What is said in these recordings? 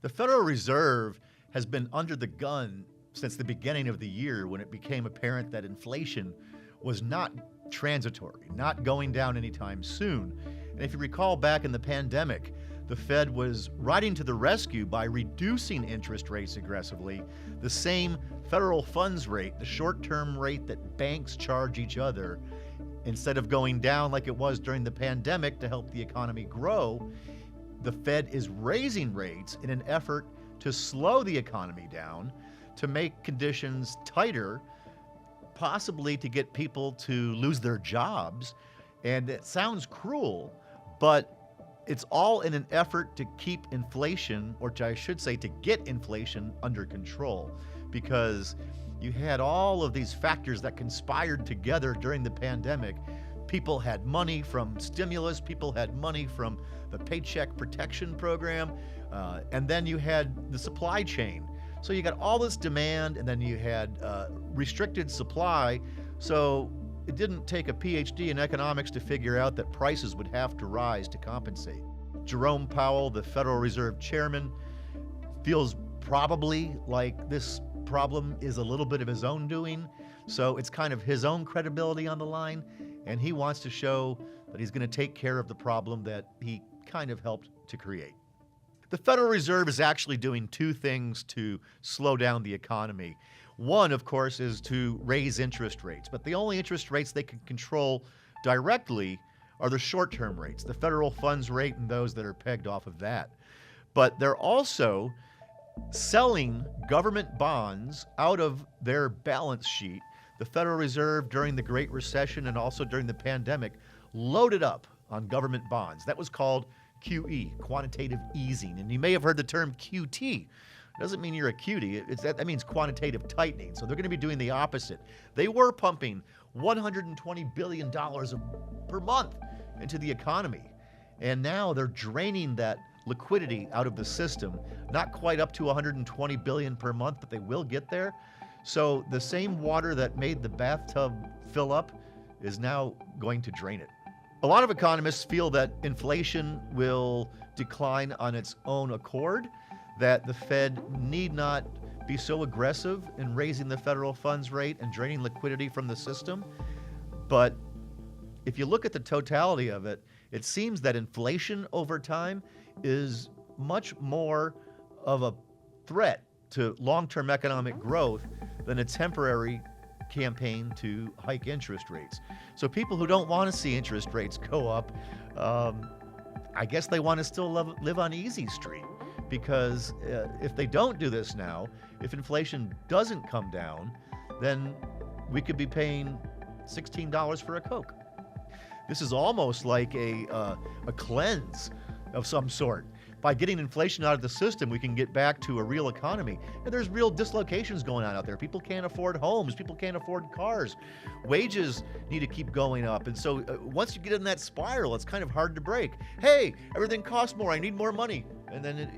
The Federal Reserve has been under the gun since the beginning of the year when it became apparent that inflation was not transitory, not going down anytime soon. And if you recall back in the pandemic, the Fed was riding to the rescue by reducing interest rates aggressively, the same federal funds rate, the short-term rate that banks charge each other. Instead of going down like it was during the pandemic to help the economy grow, the Fed is raising rates in an effort to slow the economy down, to make conditions tighter, possibly to get people to lose their jobs. And it sounds cruel, but it's all in an effort to keep inflation, or I should say to get inflation under control, because you had all of these factors that conspired together during the pandemic. People had money from stimulus, people had money from the Paycheck Protection Program, and then you had the supply chain. So you got all this demand, and then you had restricted supply. So it didn't take a PhD in economics to figure out that prices would have to rise to compensate. Jerome Powell, the Federal Reserve Chairman, feels probably like this problem is a little bit of his own doing. So it's kind of his own credibility on the line, and he wants to show that he's going to take care of the problem that he kind of helped to create. The Federal Reserve is actually doing two things to slow down the economy. One, of course, is to raise interest rates, but the only interest rates they can control directly are the short-term rates, the federal funds rate and those that are pegged off of that. But they're also selling government bonds out of their balance sheet. The Federal Reserve during the Great Recession and also during the pandemic loaded up on government bonds. That was called QE, quantitative easing. And you may have heard the term QT. It doesn't mean you're a cutie. That means quantitative tightening. So they're going to be doing the opposite. They were pumping $120 billion per month into the economy. And now they're draining that liquidity out of the system. Not quite up to $120 billion per month, but they will get there. So the same water that made the bathtub fill up is now going to drain it. A lot of economists feel that inflation will decline on its own accord, that the Fed need not be so aggressive in raising the federal funds rate and draining liquidity from the system. But if you look at the totality of it, it seems that inflation over time is much more of a threat to long-term economic growth than a temporary campaign to hike interest rates. So people who don't want to see interest rates go up, I guess they want to still live on easy street, because if they don't do this now, if inflation doesn't come down, then we could be paying $16 for a Coke. This is almost like a cleanse of some sort. By getting inflation out of the system, we can get back to a real economy. And there's real dislocations going on out there. People can't afford homes. People can't afford cars. Wages need to keep going up. And so once you get in that spiral, it's kind of hard to break. Hey, everything costs more. I need more money. And then it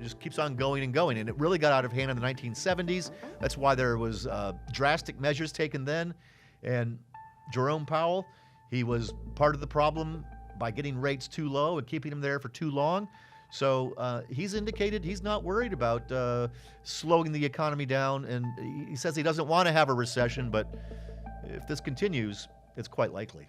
just keeps on going and going. And it really got out of hand in the 1970s. That's why there was drastic measures taken then. And Jerome Powell, he was part of the problem by getting rates too low and keeping them there for too long. So he's indicated he's not worried about slowing the economy down, and he says he doesn't want to have a recession, but if this continues, it's quite likely.